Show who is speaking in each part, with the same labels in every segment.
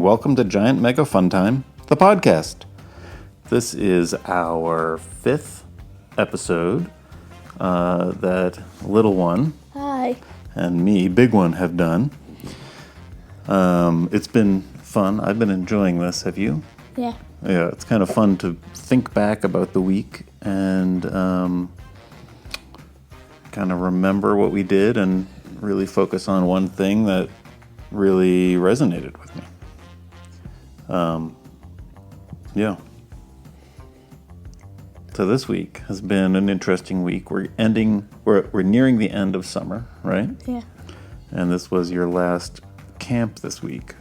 Speaker 1: welcome to Giant Mega Fun Time, the podcast. This is our 5th episode that Little One
Speaker 2: Hi.
Speaker 1: and me, Big One, have done. It's been fun. I've been enjoying this. Have you?
Speaker 2: Yeah.
Speaker 1: Yeah, it's kind of fun to think back about the week and kind of remember what we did and really focus on one thing that really resonated with me. Yeah. So this week has been an interesting week. We're nearing the end of summer, right?
Speaker 2: Yeah.
Speaker 1: And this was your last camp this week.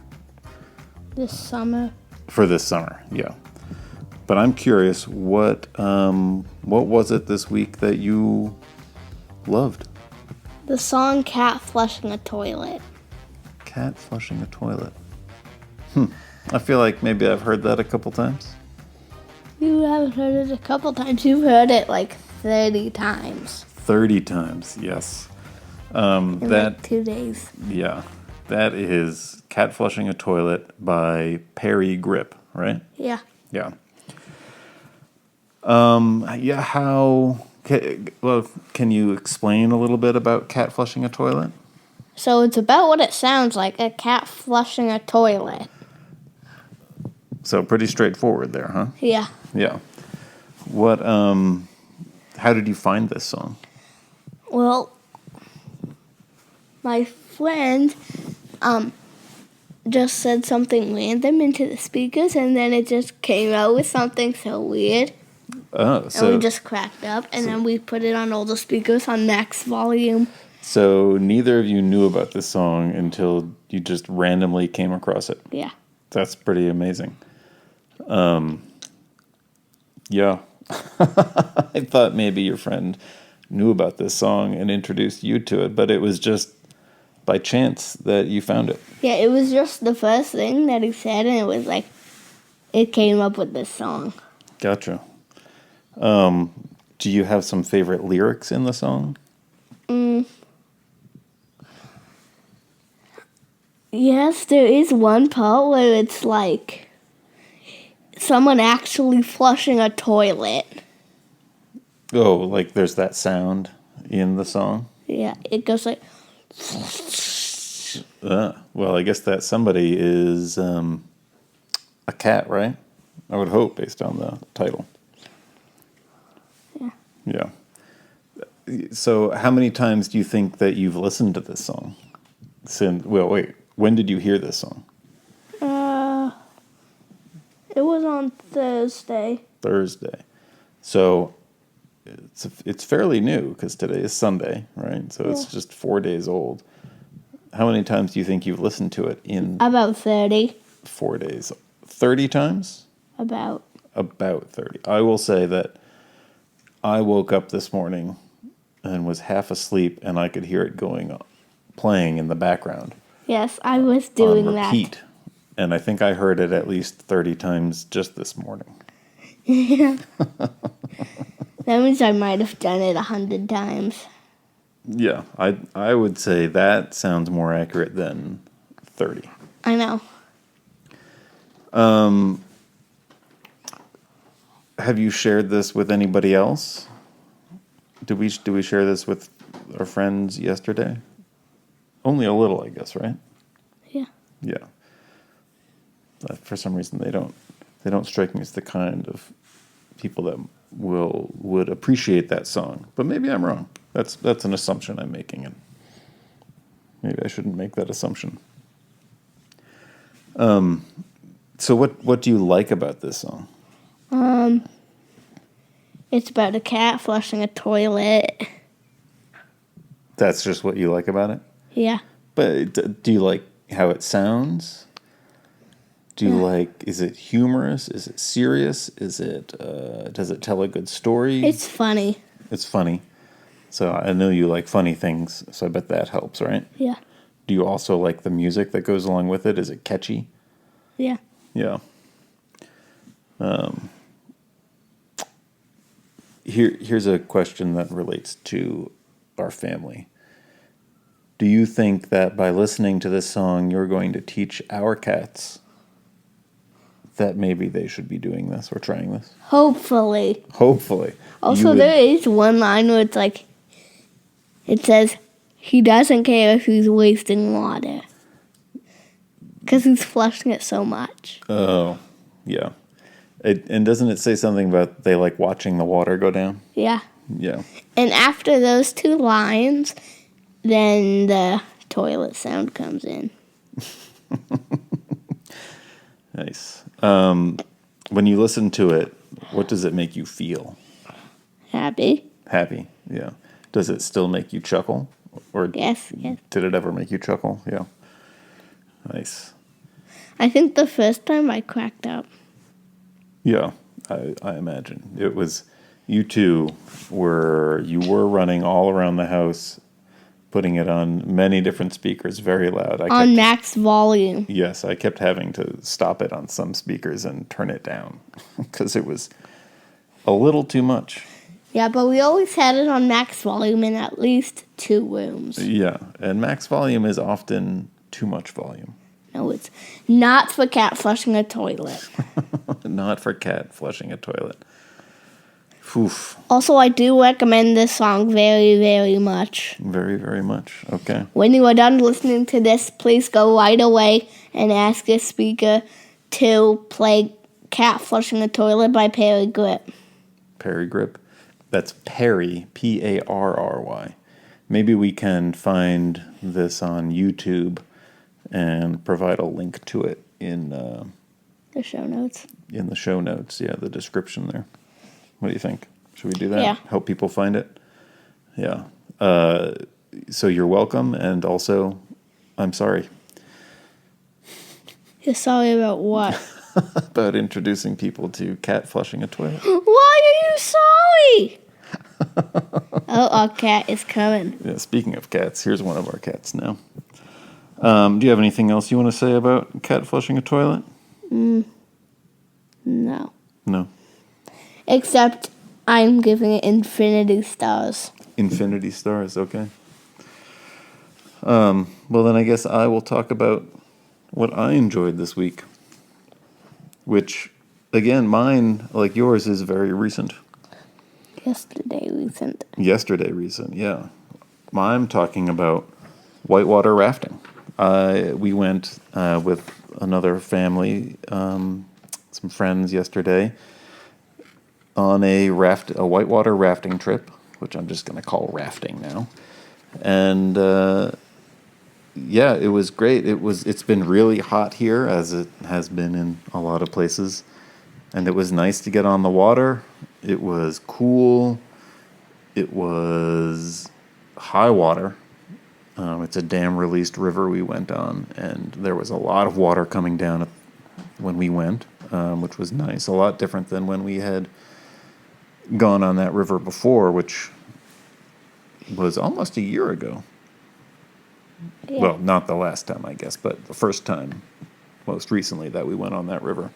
Speaker 2: This summer.
Speaker 1: For this summer, yeah. But I'm curious, what was it this week that you loved?
Speaker 2: The song Cat Flushing a Toilet.
Speaker 1: Cat flushing a toilet. I feel like maybe I've heard that a couple times.
Speaker 2: You haven't heard it a couple times. You've heard it like 30 times.
Speaker 1: 30 times, yes.
Speaker 2: In like 2 days.
Speaker 1: Yeah. That is Cat Flushing a Toilet by Perry Grip, right?
Speaker 2: Yeah.
Speaker 1: Yeah. Can you explain a little bit about cat flushing a toilet?
Speaker 2: So it's about what it sounds like, a cat flushing a toilet.
Speaker 1: So pretty straightforward there, huh?
Speaker 2: Yeah.
Speaker 1: Yeah. How did you find this song?
Speaker 2: Well, my friend just said something random into the speakers, and then it just came out with something so weird.
Speaker 1: Oh,
Speaker 2: And we just cracked up, and then we put it on all the speakers on max volume.
Speaker 1: So neither of you knew about this song until you just randomly came across it.
Speaker 2: Yeah.
Speaker 1: That's pretty amazing. Yeah. I thought maybe your friend knew about this song and introduced you to it, but it was just by chance that you found it.
Speaker 2: Yeah, it was just the first thing that he said, and it was like, it came up with this song.
Speaker 1: Gotcha. Do you have some favorite lyrics in the song?
Speaker 2: Yes, there is one part where it's like someone actually flushing a toilet.
Speaker 1: Oh, like there's that sound in the song?
Speaker 2: Yeah, it goes like...
Speaker 1: Well, I guess that somebody is a cat, right? I would hope, based on the title.
Speaker 2: Yeah.
Speaker 1: Yeah. So how many times do you think that you've listened to this song? When did you hear this song?
Speaker 2: It was on Thursday.
Speaker 1: Thursday. So it's fairly new because today is Sunday, right? So It's just 4 days old. How many times do you think you've listened to it in
Speaker 2: About 30.
Speaker 1: 4 days? 30 times?
Speaker 2: About
Speaker 1: 30. I will say that I woke up this morning and was half asleep, and I could hear it playing in the background.
Speaker 2: Yes, I was doing
Speaker 1: on
Speaker 2: that.
Speaker 1: repeat. And I think I heard it at least 30 times just this morning.
Speaker 2: Yeah. That means I might have done it 100 times.
Speaker 1: Yeah, I would say that sounds more accurate than 30.
Speaker 2: I know.
Speaker 1: Have you shared this with anybody else? Did we share this with our friends yesterday? Only a little, I guess, right?
Speaker 2: Yeah.
Speaker 1: Yeah. For some reason, they don't strike me as the kind of people that would appreciate that song. But maybe I'm wrong. That's an assumption I'm making, and maybe I shouldn't make that assumption. So what do you like about this song?
Speaker 2: It's about a cat flushing a toilet.
Speaker 1: That's just what you like about it?
Speaker 2: Yeah.
Speaker 1: But do you like how it sounds? Is it humorous? Is it serious? Does it tell a good story?
Speaker 2: It's funny.
Speaker 1: It's funny. So I know you like funny things, so I bet that helps, right?
Speaker 2: Yeah.
Speaker 1: Do you also like the music that goes along with it? Is it catchy?
Speaker 2: Yeah.
Speaker 1: Yeah. Here's a question that relates to our family. Do you think that by listening to this song, you're going to teach our cats that maybe they should be doing this or trying this.
Speaker 2: Hopefully.
Speaker 1: Hopefully.
Speaker 2: Also, there is one line where it's like, it says, he doesn't care if he's wasting water. Because he's flushing it so much.
Speaker 1: Oh, yeah. And doesn't it say something about they like watching the water go down?
Speaker 2: Yeah.
Speaker 1: Yeah.
Speaker 2: And after those two lines, then the toilet sound comes in.
Speaker 1: Nice. When you listen to it, what does it make you feel?
Speaker 2: Happy?
Speaker 1: Happy, yeah. Does it still make you chuckle? Or
Speaker 2: Yes.
Speaker 1: did it ever make you chuckle? Yeah. Nice.
Speaker 2: I think the first time I cracked up.
Speaker 1: Yeah, I imagine. It was, you two were running all around the house, putting it on many different speakers, very loud.
Speaker 2: On max volume.
Speaker 1: Yes, I kept having to stop it on some speakers and turn it down because it was a little too much.
Speaker 2: Yeah, but we always had it on max volume in at least 2 rooms.
Speaker 1: Yeah, and max volume is often too much volume.
Speaker 2: No, it's not for cat flushing a toilet.
Speaker 1: Not for cat flushing a toilet. Oof.
Speaker 2: Also, I do recommend this song very, very much.
Speaker 1: Very, very much. Okay.
Speaker 2: When you are done listening to this, please go right away and ask your speaker to play Cat Flushing a Toilet by Perry Grip.
Speaker 1: Perry Grip. That's Perry, P-A-R-R-Y. Maybe we can find this on YouTube and provide a link to it in
Speaker 2: The show notes.
Speaker 1: in the show notes. Yeah, the description there. What do you think? Should we do that?
Speaker 2: Yeah.
Speaker 1: Help people find it? Yeah. So you're welcome, and also, I'm sorry
Speaker 2: You're sorry about what?
Speaker 1: about introducing people to cat flushing a toilet.
Speaker 2: Why are you sorry? Oh, our cat is coming.
Speaker 1: Yeah, speaking of cats, here's one of our cats now. Do you have anything else you want to say about cat flushing a toilet?
Speaker 2: No.
Speaker 1: No.
Speaker 2: Except I'm giving it infinity stars.
Speaker 1: Infinity stars, okay. Well, then I guess I will talk about what I enjoyed this week. Which, again, mine, like yours, is very recent.
Speaker 2: Yesterday recent.
Speaker 1: Yesterday recent, yeah. I'm talking about White Water Rafting. We went with another family, some friends yesterday, on a whitewater rafting trip, which I'm just going to call rafting now. And yeah, it was great. It's been really hot here, as it has been in a lot of places, and it was nice to get on the water. It was cool. It was high water. It's a dam-released river we went on, and there was a lot of water coming down when we went, which was nice. A lot different than when we had gone on that river before, which was almost a year ago.
Speaker 2: Yeah.
Speaker 1: Well, not the last time, I guess, but the first time, most recently, that we went on that river.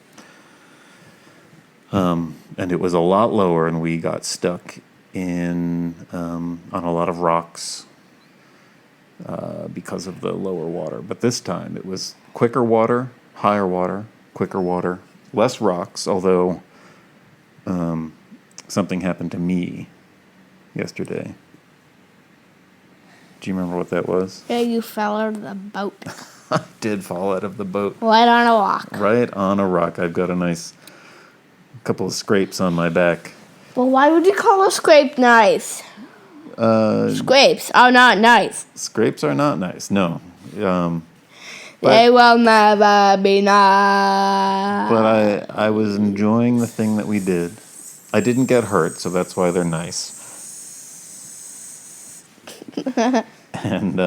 Speaker 1: And it was a lot lower, and we got stuck on a lot of rocks because of the lower water. But this time, it was quicker water, higher water, quicker water, less rocks, although something happened to me yesterday. Do you remember what that was?
Speaker 2: Yeah, you fell out of the boat.
Speaker 1: I did fall out of the boat.
Speaker 2: Right on a rock.
Speaker 1: Right on a rock. I've got a nice couple of scrapes on my back.
Speaker 2: But why would you call a scrape nice? Scrapes are not nice.
Speaker 1: Scrapes are not nice, no.
Speaker 2: They will never be nice.
Speaker 1: But I was enjoying the thing that we did. I didn't get hurt, so that's why they're nice. And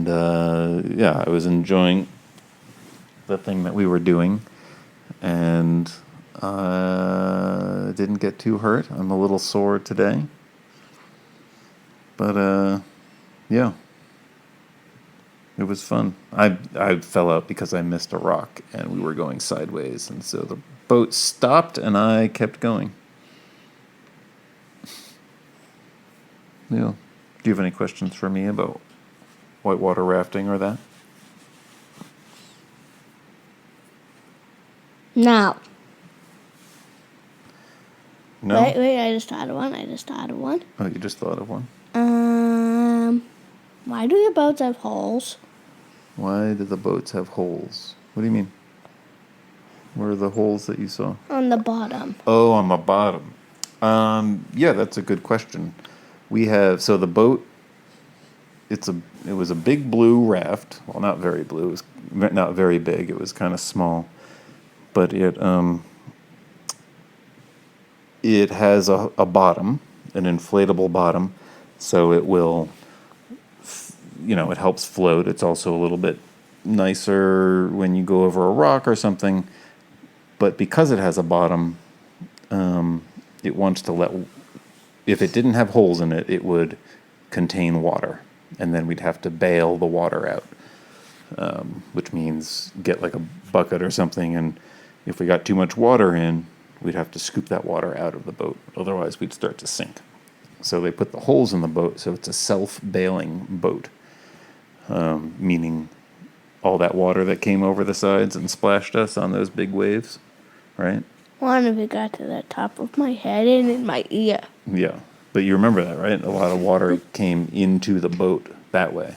Speaker 1: yeah, I was enjoying the thing that we were doing, and didn't get too hurt. I'm a little sore today, but yeah, it was fun. I fell out because I missed a rock, and we were going sideways, and so the boat stopped, and I kept going. Yeah. Do you have any questions for me about whitewater rafting or that?
Speaker 2: Now.
Speaker 1: No?
Speaker 2: Wait, I just thought of one.
Speaker 1: Oh, you just thought of one?
Speaker 2: Why do your boats have holes?
Speaker 1: Why do the boats have holes? What do you mean? Where are the holes that you saw?
Speaker 2: On the bottom.
Speaker 1: Oh, on the bottom. Yeah, that's a good question. We have, so the boat, it was a big blue raft. Well, not very blue. It was not very big. It was kind of small. But it has a bottom, an inflatable bottom, so it will, it helps float. It's also a little bit nicer when you go over a rock or something. But because it has a bottom, it wants to if it didn't have holes in it, it would contain water. And then we'd have to bail the water out, which means get like a bucket or something. And if we got too much water in, we'd have to scoop that water out of the boat. Otherwise, we'd start to sink. So they put the holes in the boat, so it's a self-bailing boat, meaning all that water that came over the sides and splashed us on those big waves, right?
Speaker 2: One of it got to the top of my head and in my ear.
Speaker 1: Yeah, but you remember that, right? A lot of water came into the boat that way.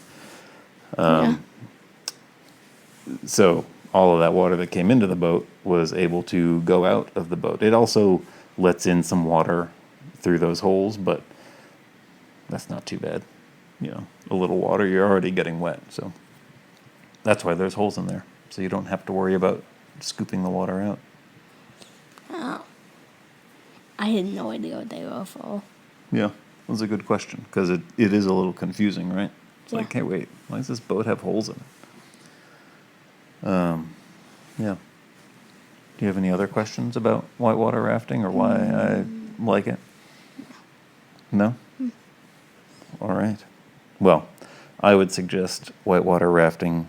Speaker 2: Yeah.
Speaker 1: So all of that water that came into the boat was able to go out of the boat. It also lets in some water through those holes, but that's not too bad. A little water, you're already getting wet. So that's why there's holes in there. So you don't have to worry about scooping the water out.
Speaker 2: Oh. I had no idea what they were for.
Speaker 1: Yeah, that was a good question, because it is a little confusing, right? It's like,
Speaker 2: Yeah.
Speaker 1: hey, wait, why does this boat have holes in it? Yeah. Do you have any other questions about whitewater rafting or why I like it? No? All right. Well, I would suggest whitewater rafting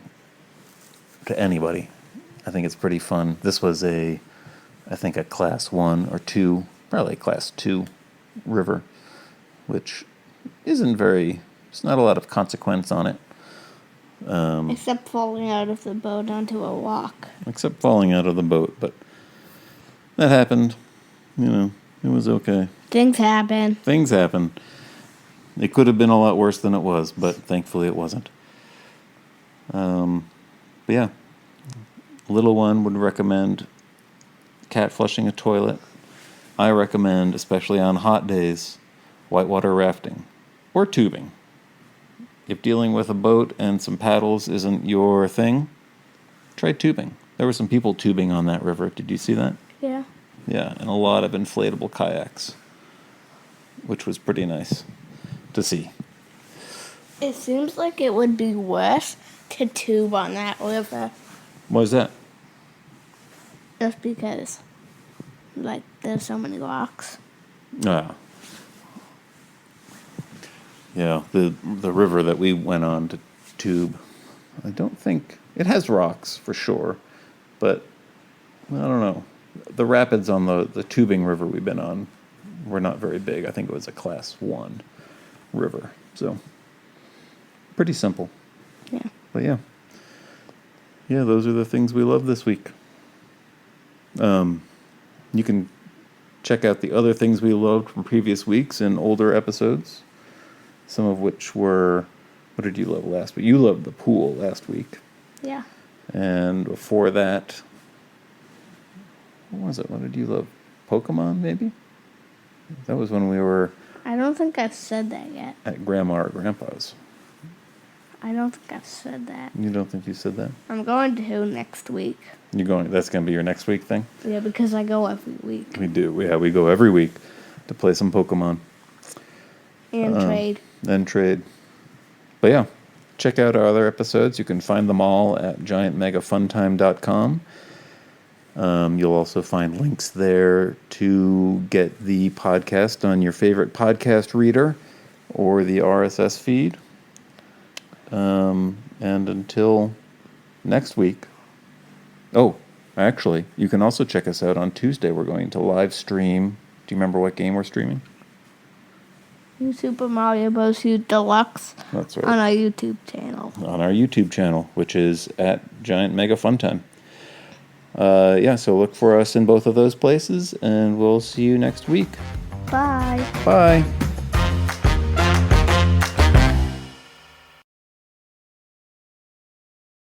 Speaker 1: to anybody. I think it's pretty fun. This was I think a class 1 or 2, probably class 2 river, which isn't there's not a lot of consequence on it.
Speaker 2: Except falling out of the boat onto a rock.
Speaker 1: Except falling out of the boat, but that happened. It was okay.
Speaker 2: Things happen.
Speaker 1: Things happen. It could have been a lot worse than it was, but thankfully it wasn't. But yeah, little one would recommend cat flushing a toilet. I recommend, especially on hot days, whitewater rafting or tubing. If dealing with a boat and some paddles isn't your thing, try tubing. There were some people tubing on that river. Did you see that?
Speaker 2: Yeah.
Speaker 1: Yeah, and a lot of inflatable kayaks, which was pretty nice to see.
Speaker 2: It seems like it would be worse to tube on that river.
Speaker 1: Why is that?
Speaker 2: Just because, there's so many rocks.
Speaker 1: Ah. Yeah, the river that we went on to tube, I don't think it has rocks for sure, but I don't know. The rapids on the tubing river we've been on were not very big. I think it was a class 1 river, so pretty simple.
Speaker 2: Yeah.
Speaker 1: But yeah, those are the things we love this week. You can check out the other things we loved from previous weeks in older episodes. Some of which were, what did you love last week? You loved the pool last week.
Speaker 2: Yeah.
Speaker 1: And before that, what was it? What did you love? Pokemon, maybe? That was when we were
Speaker 2: I don't think I've said that yet.
Speaker 1: at Grandma or Grandpa's.
Speaker 2: I don't think I've said that.
Speaker 1: You don't think you said that?
Speaker 2: I'm going to next week.
Speaker 1: That's going to be your next week thing?
Speaker 2: Yeah, because I go every week.
Speaker 1: We do. We go every week to play some Pokemon.
Speaker 2: And trade.
Speaker 1: And trade. But yeah, check out our other episodes. You can find them all at giantmegafuntime.com. You'll also find links there to get the podcast on your favorite podcast reader or the RSS feed. And until next week. Oh, actually, you can also check us out on Tuesday. We're going to live stream. Do you remember what game we're streaming?
Speaker 2: Super Mario Bros. U Deluxe.
Speaker 1: That's right.
Speaker 2: On our YouTube channel.
Speaker 1: On our YouTube channel, which is at Giant Mega Fun Time. Yeah, so look for us in both of those places, and we'll see you next week.
Speaker 2: Bye.
Speaker 1: Bye.